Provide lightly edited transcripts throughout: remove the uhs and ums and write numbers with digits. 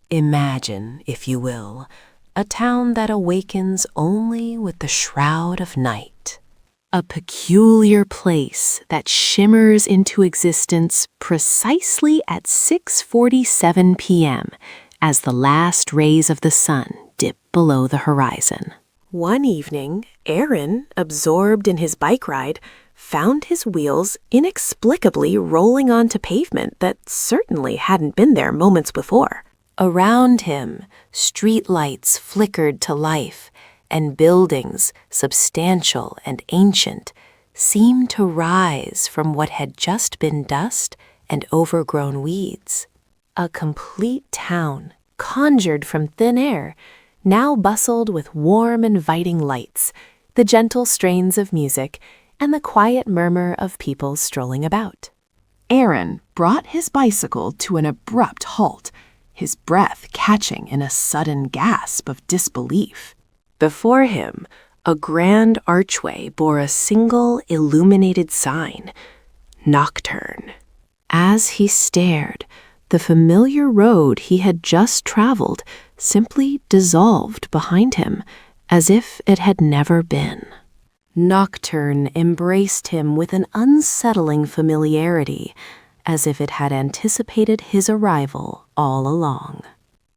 Imagine, if you will, a town that awakens only with the shroud of night. A peculiar place that shimmers into existence precisely at 6:47 p.m. as the last rays of the sun dip below the horizon. One evening, Arin, absorbed in his bike ride, found his wheels inexplicably rolling onto pavement that certainly hadn't been there moments before. Around him, streetlights flickered to life, and buildings, substantial and ancient, seemed to rise from what had just been dust and overgrown weeds. A complete town, conjured from thin air, now bustled with warm, inviting lights, the gentle strains of music, and the quiet murmur of people strolling about. Arin brought his bicycle to an abrupt halt, his breath catching in a sudden gasp of disbelief. Before him, a grand archway bore a single illuminated sign, Nocturne. As he stared, the familiar road he had just traveled simply dissolved behind him, as if it had never been. Nocturne embraced him with an unsettling familiarity, as if it had anticipated his arrival all along.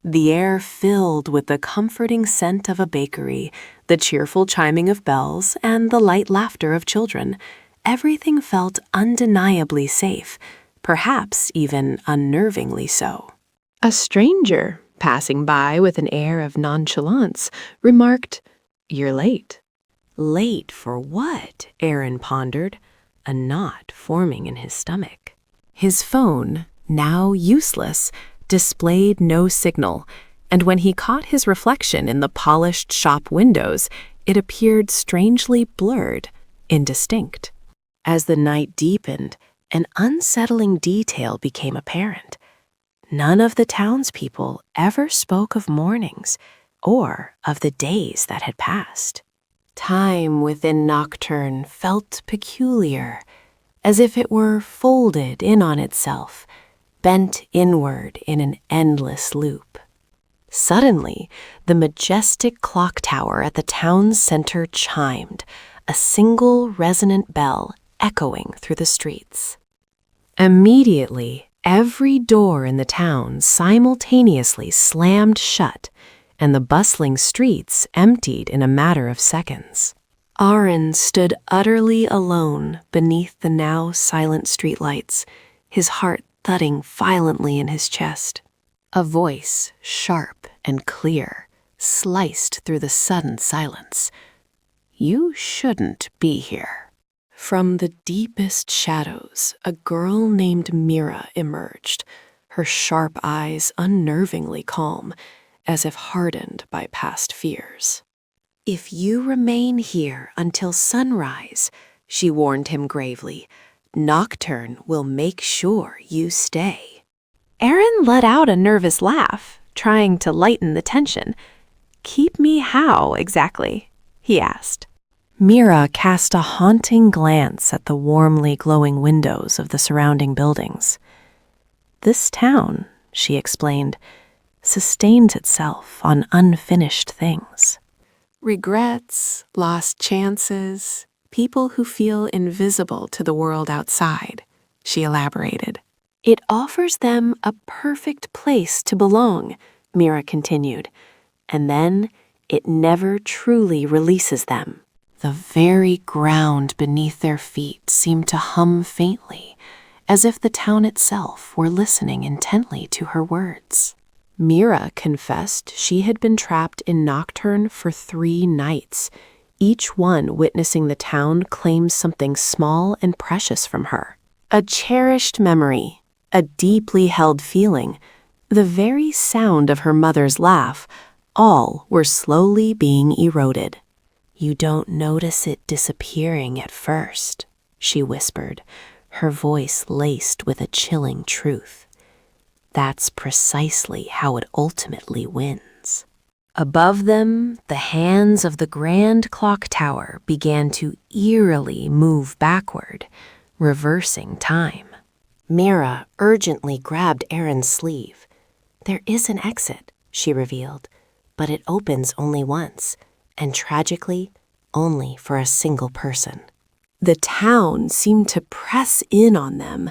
The air filled with the comforting scent of a bakery, the cheerful chiming of bells, and the light laughter of children. Everything felt undeniably safe, perhaps even unnervingly so. A stranger, passing by with an air of nonchalance, remarked, "You're late." Late for what? Arin pondered, a knot forming in his stomach. His phone, now useless, displayed no signal, and when he caught his reflection in the polished shop windows, it appeared strangely blurred, indistinct. As the night deepened, an unsettling detail became apparent. None of the townspeople ever spoke of mornings or of the days that had passed. Time within Nocturne felt peculiar, as if it were folded in on itself, bent inward in an endless loop. Suddenly, the majestic clock tower at the town's center chimed, a single resonant bell echoing through the streets. Immediately, every door in the town simultaneously slammed shut, and the bustling streets emptied in a matter of seconds. Arin stood utterly alone beneath the now silent streetlights, his heart thudding violently in his chest. A voice, sharp and clear, sliced through the sudden silence. "You shouldn't be here." From the deepest shadows, a girl named Mira emerged, her sharp eyes unnervingly calm, as if hardened by past fears. "If you remain here until sunrise," she warned him gravely, "Nocturne will make sure you stay." Arin let out a nervous laugh, trying to lighten the tension. "Keep me how, exactly?" he asked. Mira cast a haunting glance at the warmly glowing windows of the surrounding buildings. "This town," she explained, "sustains itself on unfinished things. Regrets, lost chances, people who feel invisible to the world outside," she elaborated. "It offers them a perfect place to belong," Mira continued, "and then it never truly releases them." The very ground beneath their feet seemed to hum faintly, as if the town itself were listening intently to her words. Mira confessed she had been trapped in Nocturne for 3 nights, each one witnessing the town claim something small and precious from her. A cherished memory, a deeply held feeling, the very sound of her mother's laugh, all were slowly being eroded. "You don't notice it disappearing at first," she whispered, her voice laced with a chilling truth. "That's precisely how it ultimately wins." Above them, the hands of the grand clock tower began to eerily move backward, reversing time. Mira urgently grabbed Arin's sleeve. There is an exit, she revealed, but it opens only once, and tragically, only for a single person. The town seemed to press in on them,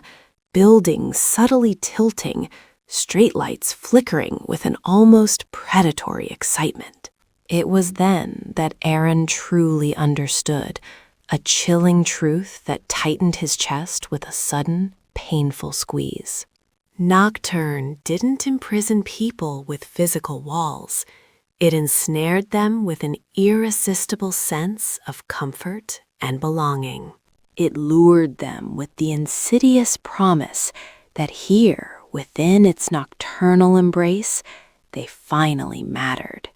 buildings subtly tilting, streetlights flickering with an almost predatory excitement. It was then that Arin truly understood, a chilling truth that tightened his chest with a sudden, painful squeeze. Nocturne didn't imprison people with physical walls. It ensnared them with an irresistible sense of comfort and belonging. It lured them with the insidious promise that here, within its nocturnal embrace, they finally mattered.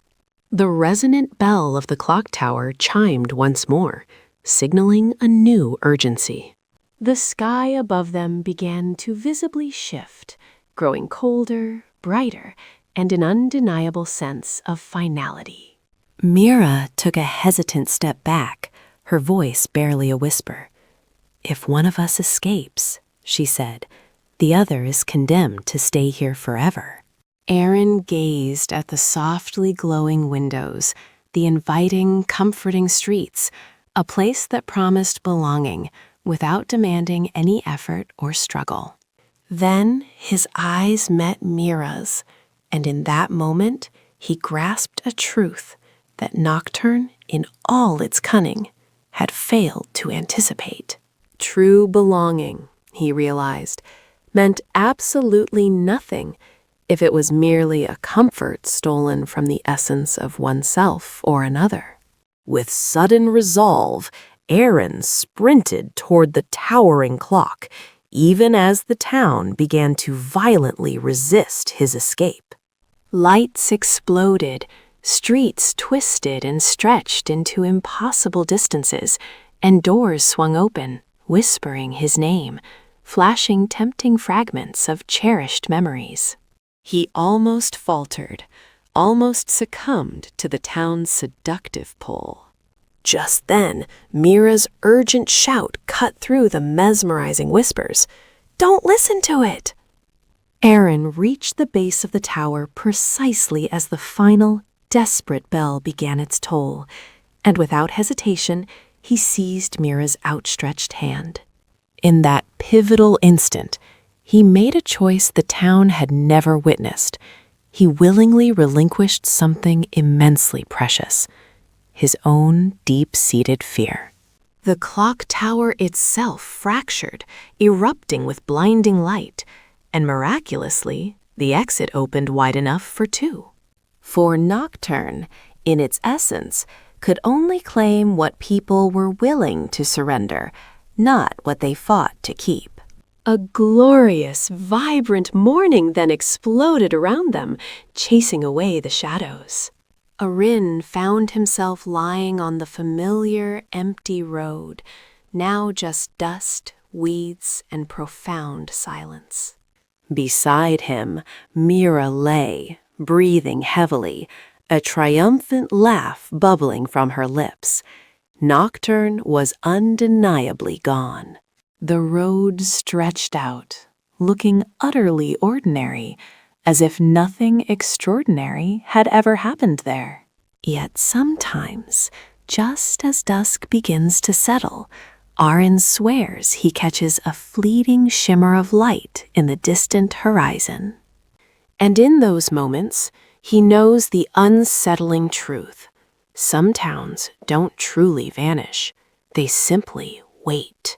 The resonant bell of the clock tower chimed once more, signaling a new urgency. The sky above them began to visibly shift, growing colder, brighter, and an undeniable sense of finality. Mira took a hesitant step back, her voice barely a whisper. "If one of us escapes," she said, "the other is condemned to stay here forever." Arin gazed at the softly glowing windows, the inviting, comforting streets, a place that promised belonging without demanding any effort or struggle. Then his eyes met Mira's, and in that moment he grasped a truth that Nocturne, in all its cunning, had failed to anticipate. True belonging, he realized, meant absolutely nothing if it was merely a comfort stolen from the essence of oneself or another. With sudden resolve, Arin sprinted toward the towering clock, even as the town began to violently resist his escape. Lights exploded, streets twisted and stretched into impossible distances, and doors swung open, whispering his name, flashing tempting fragments of cherished memories. He almost faltered, almost succumbed to the town's seductive pull. Just then, Mira's urgent shout cut through the mesmerizing whispers. "Don't listen to it!" Arin reached the base of the tower precisely as the final, desperate bell began its toll, and without hesitation, he seized Mira's outstretched hand. In that pivotal instant, he made a choice the town had never witnessed. He willingly relinquished something immensely precious, his own deep-seated fear. The clock tower itself fractured, erupting with blinding light, and miraculously, the exit opened wide enough for two. For Nocturne, in its essence, could only claim what people were willing to surrender, not what they fought to keep. A glorious, vibrant morning then exploded around them, chasing away the shadows. Arin found himself lying on the familiar, empty road, now just dust, weeds, and profound silence. Beside him, Mira lay, breathing heavily, a triumphant laugh bubbling from her lips. Nocturne was undeniably gone. The road stretched out, looking utterly ordinary, as if nothing extraordinary had ever happened there. Yet sometimes, just as dusk begins to settle, Arin swears he catches a fleeting shimmer of light in the distant horizon. And in those moments, he knows the unsettling truth. Some towns don't truly vanish. They simply wait.